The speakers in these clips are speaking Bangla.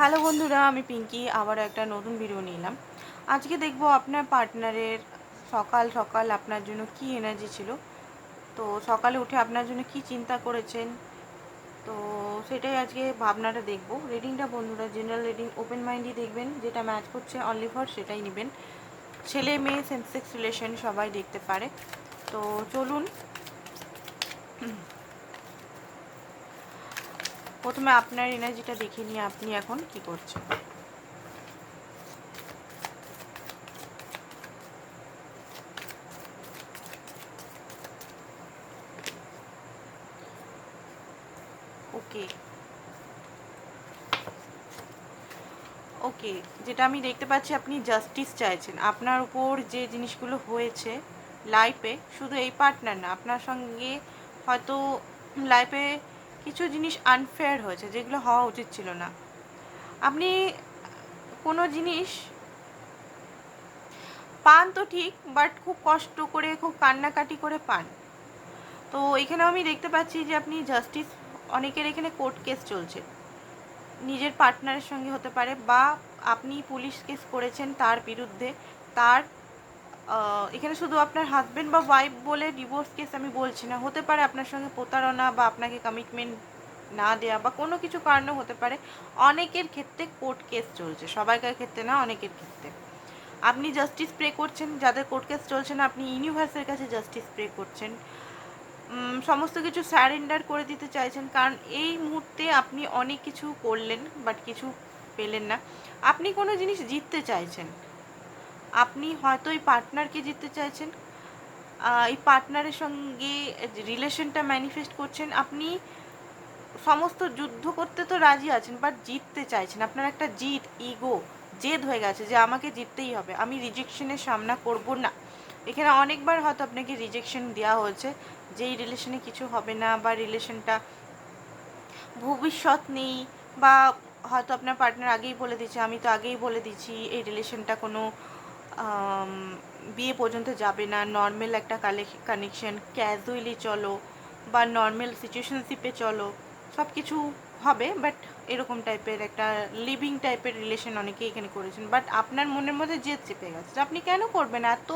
হ্যালো বন্ধুরা, আমি পিঙ্কি আবার একটা নতুন ভিডিও নিলাম। আজকে দেখব আপনার পার্টনারের সকাল সকাল আপনার জন্য কি এনার্জি ছিল। তো সকালে উঠে আপনার জন্য কি চিন্তা করেছেন, তো সেটাই আজকে ভাবনাটা দেখব। রিডিংটা বন্ধুরা জেনারেল রিডিং, ওপেন মাইন্ডই দেখবেন, যেটা ম্যাচ করছে অনলি ফর সেটাই নেবেন। ছেলে মেয়ে সেম সেক্স রিলেশন সবাই দেখতে পারে। তো চলুন প্রথমে আপনার এনার্জিটা দেখে নিয়ে আপনি এখন কি করছেন। ওকে ওকে, যেটা আমি দেখতে পাচ্ছি আপনি জাস্টিস চাইছেন। আপনার উপর যে জিনিসগুলো হয়েছে লাইফে, শুধু এই পার্টনার না, আপনার সঙ্গে হয়তো লাইফে কিছু জিনিস আনফেয়ার হয়েছে যেগুলো হওয়া উচিত ছিল না। আপনি কোনো জিনিস পান তো ঠিক, বাট খুব কষ্ট করে, খুব কান্নাকাটি করে পান। তো এখানেও আমি দেখতে পাচ্ছি যে আপনি জাস্টিস, অনেকের এখানে কোর্ট কেস চলছে, নিজের পার্টনারের সঙ্গে হতে পারে, বা আপনি পুলিশ কেস করেছেন তার বিরুদ্ধে। তার এখানে শুধু আপনার হাজব্যান্ড বা ওয়াইফ বলে ডিভোর্স কেস আমি বলছি না, হতে পারে আপনার সঙ্গে প্রতারণা বা আপনাকে কমিটমেন্ট না দেয়া বা কোনো কিছু কারণে হতে পারে। অনেকের ক্ষেত্রে কোর্ট কেস চলছে, সবাইকার ক্ষেত্রে না, অনেকের ক্ষেত্রে। আপনি জাস্টিস প্রে করছেন, যাদের কোর্ট কেস চলছে না আপনি ইউনিভার্সের কাছে জাস্টিস প্রে করছেন, সমস্ত কিছু স্যারেন্ডার করে দিতে চাইছেন। কারণ এই মুহূর্তে আপনি অনেক কিছু করলেন বাট কিছু পেলেন না। আপনি কোনো জিনিস জিততে চাইছেন, আপনি হয়তো এই পার্টনারকে জিততে চাইছেন, এই পার্টনারের সঙ্গে রিলেশনটা ম্যানিফেস্ট করছেন। আপনি সমস্ত যুদ্ধ করতে তো রাজি আছেন, বাট জিততে চাইছেন। আপনার একটা জিত, ইগো, জেদ হয়ে গেছে যে আমাকে জিততেই হবে, আমি রিজেকশনের সামনা করব না। এখানে অনেকবার হয়তো আপনাকে রিজেকশন দেওয়া হয়েছে, যেই রিলেশনে কিছু হবে না বা রিলেশনটা ভবিষ্যৎ নেই, বা হয়তো আপনার পার্টনার আগেই বলে দিচ্ছে, আমি তো আগেই বলে দিচ্ছি এই রিলেশনটা কোনো বিয়ে পর্যন্ত যাবে না, নর্মাল একটা কানেকশন, ক্যাজুয়ালি চলো বা নর্মাল সিচুয়েশনশিপে চলো, সব কিছু হবে, বাট এরকম টাইপের একটা লিভিং টাইপের রিলেশন অনেকেই এখানে করেছেন। বাট আপনার মনের মধ্যে জেদ চেপে গেছে যে আপনি কেন করবেন এত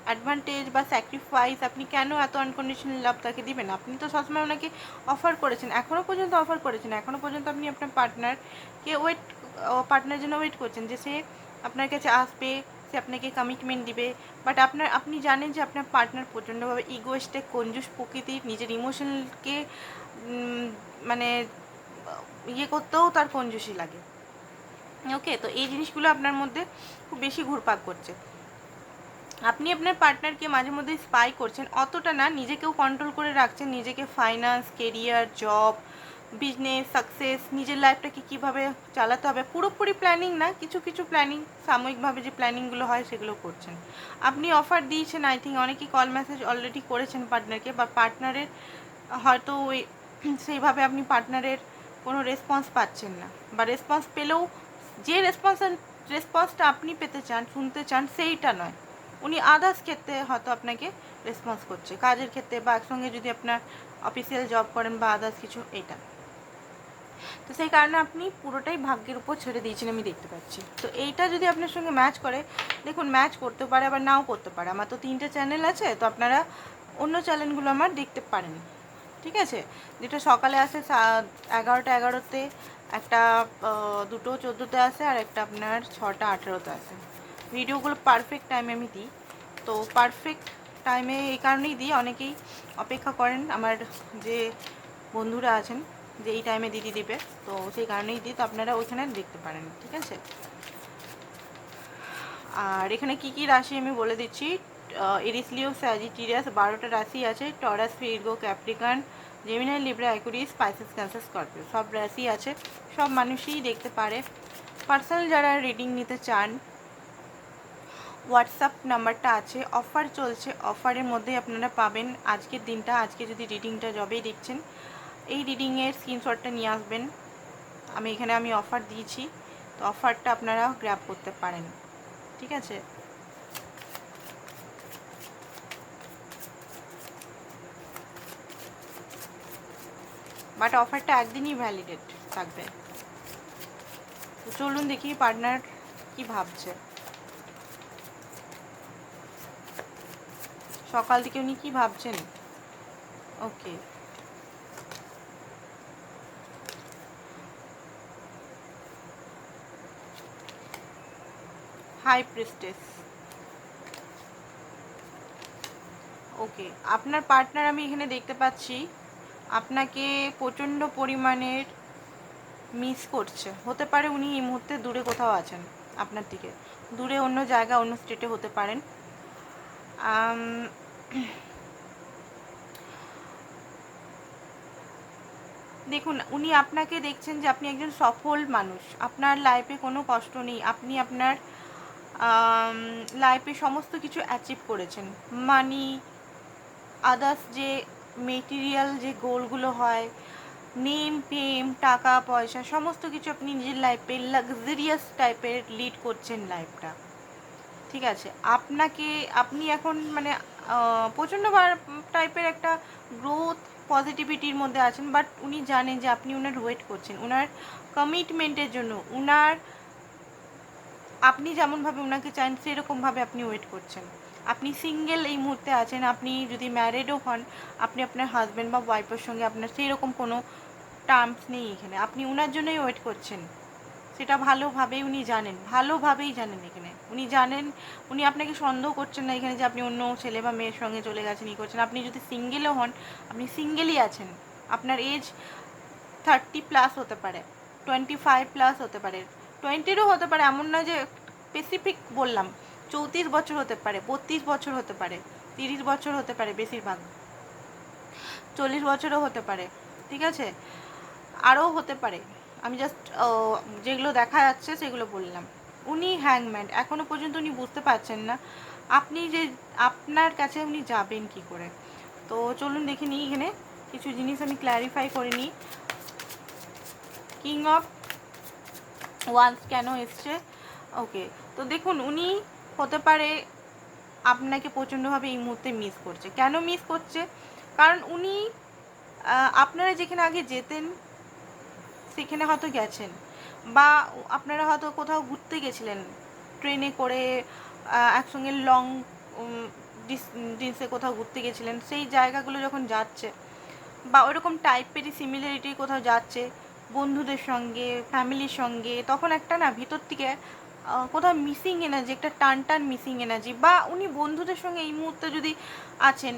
অ্যাডভান্টেজ বা স্যাক্রিফাইস, আপনি কেন এত আনকন্ডিশনাল লাভ তাকে দিবেন। আপনি তো সবসময় ওনাকে অফার করেছেন, এখনও পর্যন্ত অফার করেছেন, এখনও পর্যন্ত আপনি আপনার পার্টনারকে পার্টনার জন্য ওয়েট করছেন যে সে আপনার কাছে আসবে, সে আপনাকে কমিটমেন্ট দিবে। বাট আপনি জানেন যে আপনার পার্টনার প্রচণ্ডভাবে ইগোয়েস্টিক, কঞ্জুস প্রকৃতির, নিজের ইমোশনালকে মানে ইয়ে করতেও তার কঞ্জুসি লাগে। ওকে, তো এই জিনিসগুলো আপনার মধ্যে খুব বেশি ঘুরপাক করছে। আপনি আপনার পার্টনারকে মাঝে মধ্যে স্পাই করছেন, অতটা না, নিজেকেও কন্ট্রোল করে রাখছেন, নিজেকে finance, career, job, business, success, নিজের লাইফটাকে কীভাবে চালাতে হবে, পুরোপুরি প্ল্যানিং না, কিছু কিছু প্ল্যানিং, সাময়িকভাবে যে প্ল্যানিংগুলো হয় সেগুলো করছেন। আপনি অফার দিয়েছেন, আই থিঙ্ক অনেকেই কল মেসেজ অলরেডি করেছেন পার্টনারকে, বা পার্টনারের হয়তো ওই সেইভাবে আপনি পার্টনারের কোনো রেসপন্স পাচ্ছেন না, বা রেসপন্স পেলেও যে রেসপন্সটা আপনি পেতে চান, শুনতে চান, সেইটা নয়। উনি আদার্স ক্ষেত্রে হয়তো আপনাকে রেসপন্স করছে, কাজের ক্ষেত্রে, বা একসঙ্গে যদি আপনার অফিসিয়াল জব করেন বা আদার্স কিছু, এইটা। তো সেই কারণে আপনি পুরোটাই ভাগ্যের উপর ছেড়ে দিয়েছেন, আমি দেখতে পাচ্ছি। তো এইটা যদি আপনার সঙ্গে ম্যাচ করে, দেখুন ম্যাচ করতে পারে আবার নাও করতে পারে। আমার তো 3টে চ্যানেল আছে, তো আপনারা অন্য চ্যানেলগুলো আমার দেখতে পারেন, ঠিক আছে। যেটা সকালে আসে 11টা 11তে, একটা 2টো 14তে আসে, আর একটা আপনার 6টা 18তে আসে। ভিডিওগুলো পারফেক্ট টাইমে আমি দিই। তো পারফেক্ট টাইমে এই কারণেই দিই, অনেকেই অপেক্ষা করেন আমার যে বন্ধুরা আছেন যে এই টাইমে দিদি দিবে, তো সেই কারণেই দিই। তো আপনারা ওইখানে দেখতে পারেন, ঠিক আছে। আর এখানে কি কি রাশি আমি বলে দিচ্ছি। এরিস, লিও, স্যাজিটেরিয়াস, 12টা রাশি আছে। Taurus, Virgo, Capricorn, Gemini, Libra, Aquarius, Pisces, Cancer, Scorpio, সব রাশি আছে। সব মানুষই দেখতে পারে। পার্সোনাল যারা রিডিং নিতে চান, হোয়াটসঅ্যাপ নাম্বারটা আছে, অফার চলছে, অফারের মধ্যে আপনারা পাবেন আজকের দিনটা। আজকে যদি রিডিংটা যবেই দেখছেন, এই রিডিংয়ের স্ক্রিনশটটা নিয়ে আসবেন। আমি অফার দিয়েছি, তো অফারটা আপনারা গ্র্যাব করতে পারেন, ঠিক আছে। বাট অফারটা একদিনই ভ্যালিডেট থাকবে। তো চলুন দেখি পার্টনার কি ভাবছে, সকাল থেকে উনি কি ভাবছেন। ওকে, হাই প্রিস্টেস। ওকে, আপনার পার্টনার আমি এখানে দেখতে পাচ্ছি আপনাকে প্রচণ্ড পরিমাণের মিস করছে। হতে পারে উনি এই মুহূর্তে দূরে কোথাও আছেন আপনার থেকে, দূরে অন্য জায়গা, অন্য স্টেটে হতে পারেন। দেখুন, উনি আপনাকে দেখছেন যে আপনি একজন সফল মানুষ, আপনার লাইফে কোনো কষ্ট নেই, আপনি আপনার লাইফে সমস্ত কিছু অ্যাচিভ করেছেন। মানি, আদার্স যে মেটেরিয়াল যে গোলগুলো হয়, নেম ফেম, টাকা পয়সা, সমস্ত কিছু আপনি নিজের লাইফে লাক্সারিয়াস টাইপের লিড করছেন লাইফটা। ঠিক আছে, আপনি এখন মানে প্রচণ্ড টাইপের একটা গ্রোথ পজিটিভিটির মধ্যে আছেন, বাট উনি জানেন যে আপনি ওনার ওয়েট করছেন, ওনার কমিটমেন্টের জন্য, আপনি যেমনভাবে ওনাকে চান সেরকমভাবে আপনি ওয়েট করছেন। আপনি সিঙ্গেল এই মুহূর্তে আছেন, আপনি যদি ম্যারিডও হন, আপনি আপনার হাজব্যান্ড বা ওয়াইফের সঙ্গে আপনার সেই রকম কোনো টার্মস নেই এখানে, আপনি ওনার জন্যই ওয়েট করছেন। সেটা ভালোভাবেই উনি জানেন, ভালোভাবেই জানেন এখানে, উনি জানেন, উনি আপনাকে সন্দেহ করছেন না এখানে যে আপনি অন্য ছেলে বা মেয়ের সঙ্গে চলে গেছেন, ই করছেন। আপনি যদি সিঙ্গেলও হন, আপনি সিঙ্গেলই আছেন, আপনার এজ 30+ হতে পারে, 25+ হতে পারে, 20-রও হতে পারে, এমন না যে স্পেসিফিক বললাম। 34 বছর হতে পারে, 32 বছর হতে পারে, 30 বছর হতে পারে, বেশিরভাগ 40 বছরও হতে পারে। ঠিক আছে, আরও হতে পারে, আমি জাস্ট যেগুলো দেখা যাচ্ছে সেগুলো বললাম। উনি হ্যাংম্যান, এখনও পর্যন্ত উনি বুঝতে পারছেন না আপনি যে আপনার কাছে উনি যাবেন কি করে। তো চলুন দেখে নিই, এখানে কিছু জিনিস আমি ক্ল্যারিফাই করে নিই। কিং অফ ওয়ান্স কেন এসছে? ওকে, তো দেখুন, উনি হতে পারে আপনাকে প্রচণ্ডভাবে এই মুহূর্তে মিস করছে। কেন মিস করছে? কারণ উনি আপনারা যেখানে আগে যেতেন সেখানে হয়তো গেছেন, বা আপনারা হয়তো কোথাও ঘুরতে গেছিলেন ট্রেনে করে, একসঙ্গে লং ডিস্টেন্সে কোথাও ঘুরতে গেছিলেন, সেই জায়গাগুলো যখন যাচ্ছে, বা ওইরকম টাইপেরই সিমিলারিটি কোথাও যাচ্ছে বন্ধুদের সঙ্গে, ফ্যামিলির সঙ্গে, তখন একটা না ভিতর থেকে কোথাও মিসিং এনার্জি, একটা টান টান মিসিং এনার্জি। বা উনি বন্ধুদের সঙ্গে এই মুহূর্তে যদি আছেন,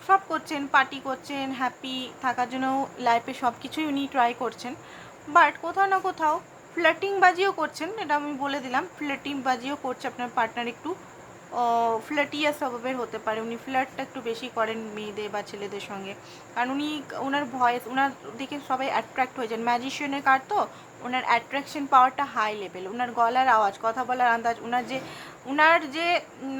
সব করছেন, পার্টি করছেন, হ্যাপি থাকার জন্য লাইফে সব কিছুই উনি ট্রাই করছেন, বাট কোথাও না কোথাও ফ্লার্টিং বাজিও করছেন। এটা আমি বলে দিলাম, ফ্লার্টিং বাজিও করছে আপনার পার্টনার, একটু ফ্লার্টিয়া স্বভাবের হতে পারে, উনি ফ্লার্টটা একটু বেশি করেন মেয়েদের বা ছেলেদের সঙ্গে। কারণ উনি, ওনার ভয়েস, ওনার দিকে সবাই অ্যাট্রাক্ট হয়ে যান, ম্যাজিশিয়ানের কার্ড তো, ওনার অ্যাট্রাকশন পাওয়ারটা হাই লেভেল, ওনার গলার আওয়াজ, কথা বলার আন্দাজ, ওনার যে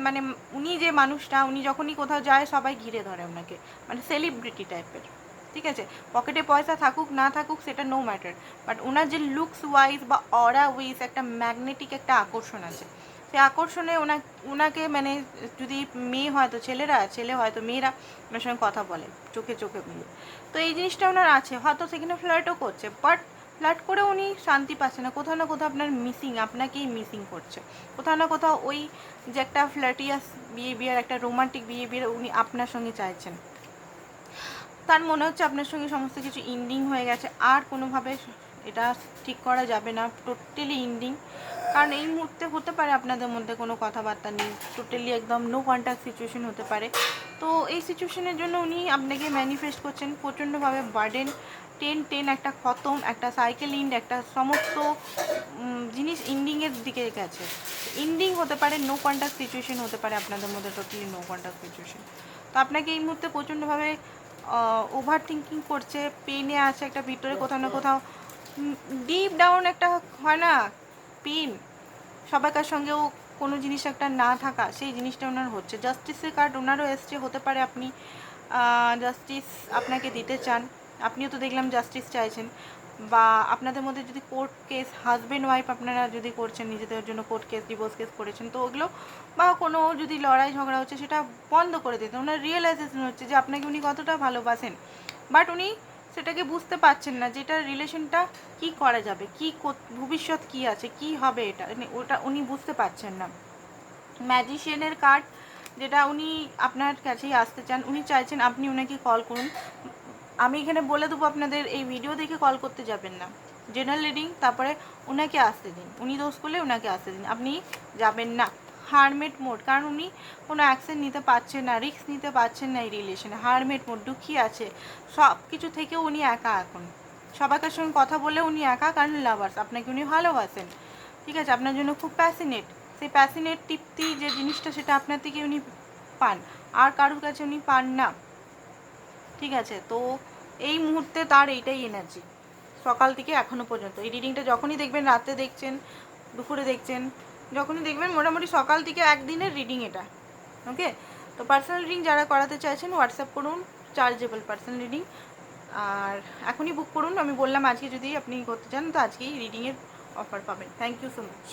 মানে উনি যে মানুষটা, উনি যখনই কোথাও যায় সবাই ঘিরে ধরে ওনাকে, মানে সেলিব্রিটি টাইপের। ঠিক আছে, পকেটে পয়সা থাকুক না থাকুক সেটা নো ম্যাটার, বাট ওনার যে লুকস ওয়াইজ বা অরা ওয়াইজ একটা ম্যাগনেটিক একটা আকর্ষণ আছে, সেই আকর্ষণে ওনাকে মানে যদি মেয়ে হয় তো ছেলে হয় তো মেয়েরা ওনার সঙ্গে কথা বলে চোখে চোখে মিলে। তো এই জিনিসটা ওনার আছে, হয়তো সেখানে ফ্লার্টও করছে, বাট ফ্লার্ট করে উনি শান্তি পাচ্ছে না, কোথাও না কোথাও আপনার মিসিং, আপনাকেই মিসিং করছে কোথাও না কোথাও। ওই যে একটা ফ্লার্টিয়াস বিহেভিয়ার, একটা রোমান্টিক বিহেভিয়ার উনি আপনার সঙ্গে চাইছেন। তার মনে হচ্ছে আপনার সঙ্গে সমস্ত কিছু ইন্ডিং হয়ে গেছে, আর কোনোভাবে এটা ঠিক করা যাবে না, টোটালি ইন্ডিং। কারণ এই মুহূর্তে হতে পারে আপনাদের মধ্যে কোনো কথাবার্তা নেই, টোটালি একদম নো কন্ট্যাক্ট সিচুয়েশন হতে পারে। তো এই সিচুয়েশনের জন্য উনি আপনাকে ম্যানিফেস্ট করছেন প্রচণ্ডভাবে, বার্ডেন 10-10 একটা খতম, একটা সাইকেল ইন্ড, একটা সমস্ত জিনিস ইন্ডিংয়ের দিকে গেছে। ইন্ডিং হতে পারে, নো কন্ট্যাক্ট সিচুয়েশন হতে পারে আপনাদের মধ্যে, টোটালি নো কন্ট্যাক্ট সিচুয়েশন। তো আপনাকে এই মুহূর্তে প্রচণ্ডভাবে ওভার থিঙ্কিং করছে, পেনে আছে একটা ভিতরে, কোথাও না কোথাও ডিপ ডাউন একটা হয় না পেন, সবাইকার সঙ্গেও কোনো জিনিস একটা না থাকা, সেই জিনিসটা ওনার হচ্ছে। জাস্টিসের কার্ড ওনারও এসছে, হতে পারে আপনি জাস্টিস আপনাকে দিতে চান, আপনিও তো দেখলাম জাস্টিস চাইছেন। বা আপনাদের মধ্যে যদি কোর্ট কেস, হাজব্যান্ড ওয়াইফ আপনারা যদি করছেন নিজেদের জন্য, কোর্ট কেস, ডিভোর্স কেস করেছেন, তো ওগুলো বা কোনো যদি লড়াই ঝগড়া হচ্ছে সেটা বন্ধ করে দিতেন। ওনার রিয়েলাইজেশন হচ্ছে যে আপনাকে উনি কতটা ভালোবাসেন, বাট উনি সেটাকে বুঝতে পারছেন না, যেটা রিলেশনটা কি করা যাবে, কি ভবিষ্যৎ কি আছে, কি হবে, এটা ওটা উনি বুঝতে পারছেন না। ম্যাজিশিয়ানের কার্ড, যেটা উনি আপনার কাছেই আসতে চান, উনি চাইছেন আপনি ওনাকে কল করুন। আমি এখানে বলে দেবো আপনাদের, এই ভিডিও দেখে কল করতে যাবেন না, জেনারেল রিডিং, তারপরে ওনাকে আসতে দিন, উনি দোষ করলে ওনাকে আসতে দিন, আপনি যাবেন না। হারমেট মোড, কারণ উনি কোনো অ্যাকশন নিতে পারছেন না, রিস্ক নিতে পারছেন না এই রিলেশনে। হারমেট মোড, দুঃখী আছে, সব কিছু থেকেও উনি একা এখন, সবাইকার সঙ্গে কথা বলে উনি একা, কারণ লাভার্স, আপনাকে উনি ভালোবাসেন, ঠিক আছে, আপনার জন্য খুব প্যাসিনেট। সেই প্যাসিনেট তৃপ্তি যে জিনিসটা, সেটা আপনার থেকে উনি পান, আর কারোর কাছে উনি পান না, ঠিক আছে। তো এই মুহূর্তে তার এইটাই এনার্জি, সকাল থেকে এখনো পর্যন্ত। এই রিডিংটা যখনই দেখবেন, রাতে দেখছেন, দুপুরে দেখছেন, যখনই দেখবেন, মোটামুটি সকাল থেকে একদিনের রিডিং এটা, ওকে। তো পার্সোনাল রিডিং যারা করাতে চাইছেন হোয়াটসঅ্যাপ করুন, চার্জেবল পার্সোনাল রিডিং, আর এখনই বুক করুন। আমি বললাম আজকে যদি আপনি করতে চান তো আজকেই রিডিংয়ের অফার পাবেন। Thank you so much.